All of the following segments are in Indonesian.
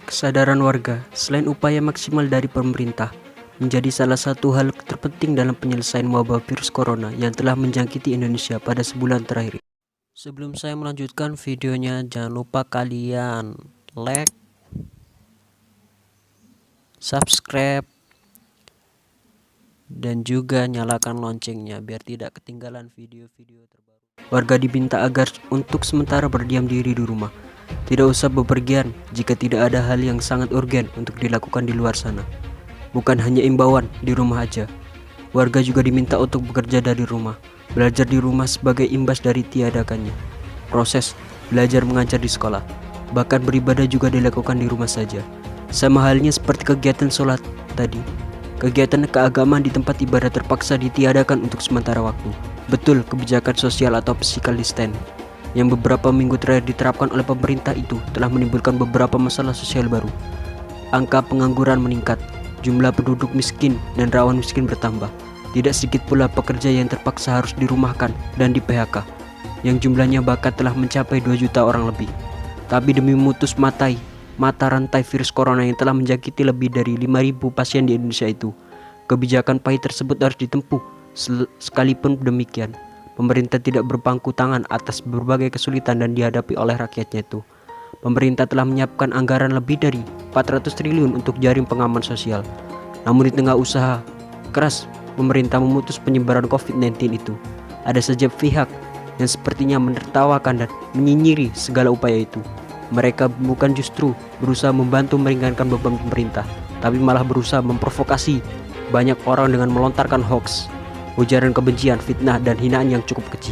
Kesadaran warga, selain upaya maksimal dari pemerintah, menjadi salah satu hal terpenting dalam penyelesaian wabah virus corona yang telah menjangkiti Indonesia pada sebulan terakhir. Sebelum saya melanjutkan videonya, jangan lupa kalian like, subscribe, dan juga nyalakan loncengnya biar tidak ketinggalan video-video terbaru. Warga diminta agar untuk sementara berdiam diri di rumah. Tidak usah bepergian jika tidak ada hal yang sangat urgen untuk dilakukan di luar sana. Bukan hanya imbauan di rumah aja. Warga juga diminta untuk bekerja dari rumah, belajar di rumah sebagai imbas dari tiadakannya proses belajar mengajar di sekolah. Bahkan beribadah juga dilakukan di rumah saja. Sama halnya seperti kegiatan sholat tadi. Kegiatan keagamaan di tempat ibadah terpaksa ditiadakan untuk sementara waktu. Betul, kebijakan sosial atau physical distancing yang beberapa minggu terakhir diterapkan oleh pemerintah itu telah menimbulkan beberapa masalah sosial baru. Angka pengangguran meningkat, jumlah penduduk miskin dan rawan miskin bertambah. Tidak sedikit pula pekerja yang terpaksa harus dirumahkan dan di PHK, yang jumlahnya bahkan telah mencapai 2 juta orang lebih. Tapi demi memutus mata rantai virus corona yang telah menjangkiti lebih dari 5.000 pasien di Indonesia itu, kebijakan pahit tersebut harus ditempuh. Sekalipun demikian, pemerintah tidak berpangku tangan atas berbagai kesulitan dan dihadapi oleh rakyatnya itu. Pemerintah telah menyiapkan anggaran lebih dari 400 triliun untuk jaring pengaman sosial. Namun di tengah usaha keras pemerintah memutus penyebaran COVID-19 itu, ada saja pihak yang sepertinya menertawakan dan menyinyiri segala upaya itu. Mereka bukan justru berusaha membantu meringankan beban pemerintah, tapi malah berusaha memprovokasi banyak orang dengan melontarkan hoax, ujaran kebencian, fitnah, dan hinaan yang cukup keji.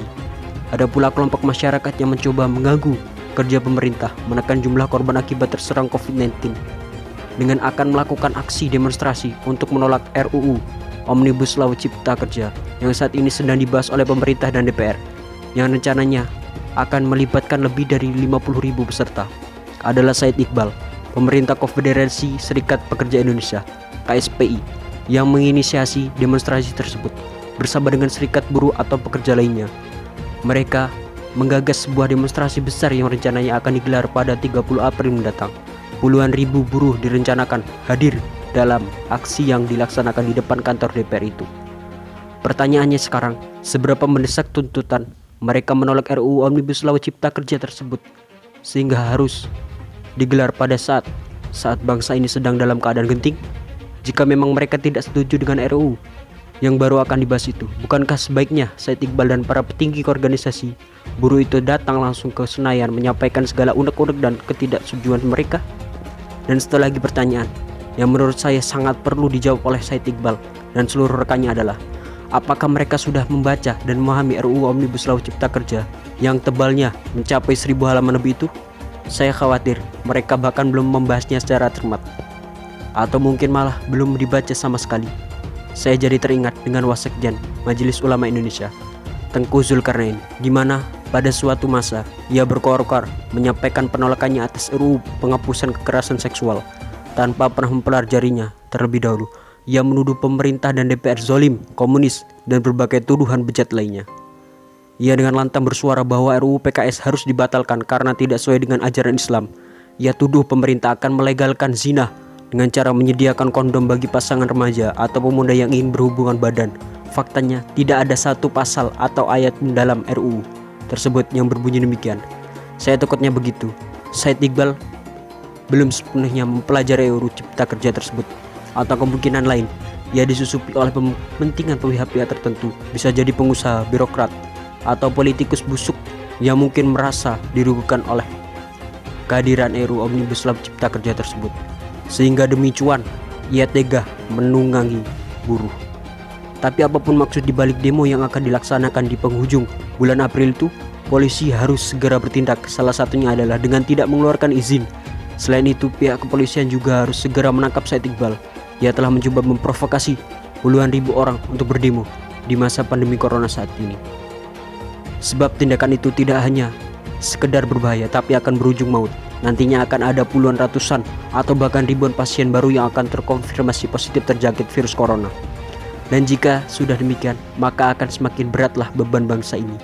Ada pula kelompok masyarakat yang mencoba mengganggu kerja pemerintah, menekan jumlah korban akibat terserang COVID-19 dengan akan melakukan aksi demonstrasi untuk menolak RUU Omnibus Law Cipta Kerja yang saat ini sedang dibahas oleh pemerintah dan DPR, yang rencananya akan melibatkan lebih dari 50.000 peserta. Adalah Said Iqbal, pemerintah Konfederasi Serikat Pekerja Indonesia (KSPI), yang menginisiasi demonstrasi tersebut bersama dengan serikat buruh atau pekerja lainnya. Mereka menggagas sebuah demonstrasi besar yang rencananya akan digelar pada 30 April mendatang. Puluhan ribu buruh direncanakan hadir dalam aksi yang dilaksanakan di depan kantor DPR itu. Pertanyaannya sekarang, seberapa mendesak tuntutan mereka menolak RUU Omnibus Law Cipta Kerja tersebut sehingga harus digelar pada saat bangsa ini sedang dalam keadaan genting? Jika memang mereka tidak setuju dengan RUU yang baru akan dibahas itu, bukankah sebaiknya Said Iqbal dan para petinggi organisasi buruh itu datang langsung ke Senayan menyampaikan segala unek-unek dan ketidaksetujuan mereka? Dan satu lagi pertanyaan yang menurut saya sangat perlu dijawab oleh Said Iqbal dan seluruh rekannya adalah, apakah mereka sudah membaca dan memahami RUU Omnibus Law Cipta Kerja yang tebalnya mencapai 1000 halaman lebih itu? Saya khawatir mereka bahkan belum membahasnya secara cermat, atau mungkin malah belum dibaca sama sekali. Saya jadi teringat dengan Wasekjen Majelis Ulama Indonesia, Tengku Zulkarnain, di mana pada suatu masa ia berkoar-koar menyampaikan penolakannya atas RUU penghapusan kekerasan seksual tanpa pernah mempelajarinya terlebih dahulu. Ia menuduh pemerintah dan DPR zolim, komunis, dan berbagai tuduhan bejat lainnya. Ia dengan lantang bersuara bahwa RUU PKS harus dibatalkan karena tidak sesuai dengan ajaran Islam. Ia tuduh pemerintah akan melegalkan zina dengan cara menyediakan kondom bagi pasangan remaja atau pemuda yang ingin berhubungan badan. Faktanya, tidak ada satu pasal atau ayat dalam RUU tersebut yang berbunyi demikian. Saya takutnya begitu, Said Iqbal belum sepenuhnya mempelajari RUU Cipta Kerja tersebut, atau kemungkinan lain, ia disusupi oleh kepentingan pihak-pihak tertentu, bisa jadi pengusaha, birokrat, atau politikus busuk yang mungkin merasa dirugikan oleh kehadiran RUU Omnibus Law Cipta Kerja tersebut, sehingga demi cuan ia tega menunggangi buruh. Tapi apapun maksud dibalik demo yang akan dilaksanakan di penghujung bulan April itu, polisi harus segera bertindak. Salah satunya adalah dengan tidak mengeluarkan izin. Selain itu, pihak kepolisian juga harus segera menangkap Said Iqbal. Ia telah mencoba memprovokasi puluhan ribu orang untuk berdemo di masa pandemi corona saat ini. Sebab tindakan itu tidak hanya sekedar berbahaya, tapi akan berujung maut. Nantinya akan ada puluhan, ratusan, atau bahkan ribuan pasien baru yang akan terkonfirmasi positif terjangkit virus corona. Dan jika sudah demikian, maka akan semakin beratlah beban bangsa ini,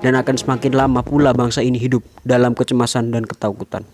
dan akan semakin lama pula bangsa ini hidup dalam kecemasan dan ketakutan.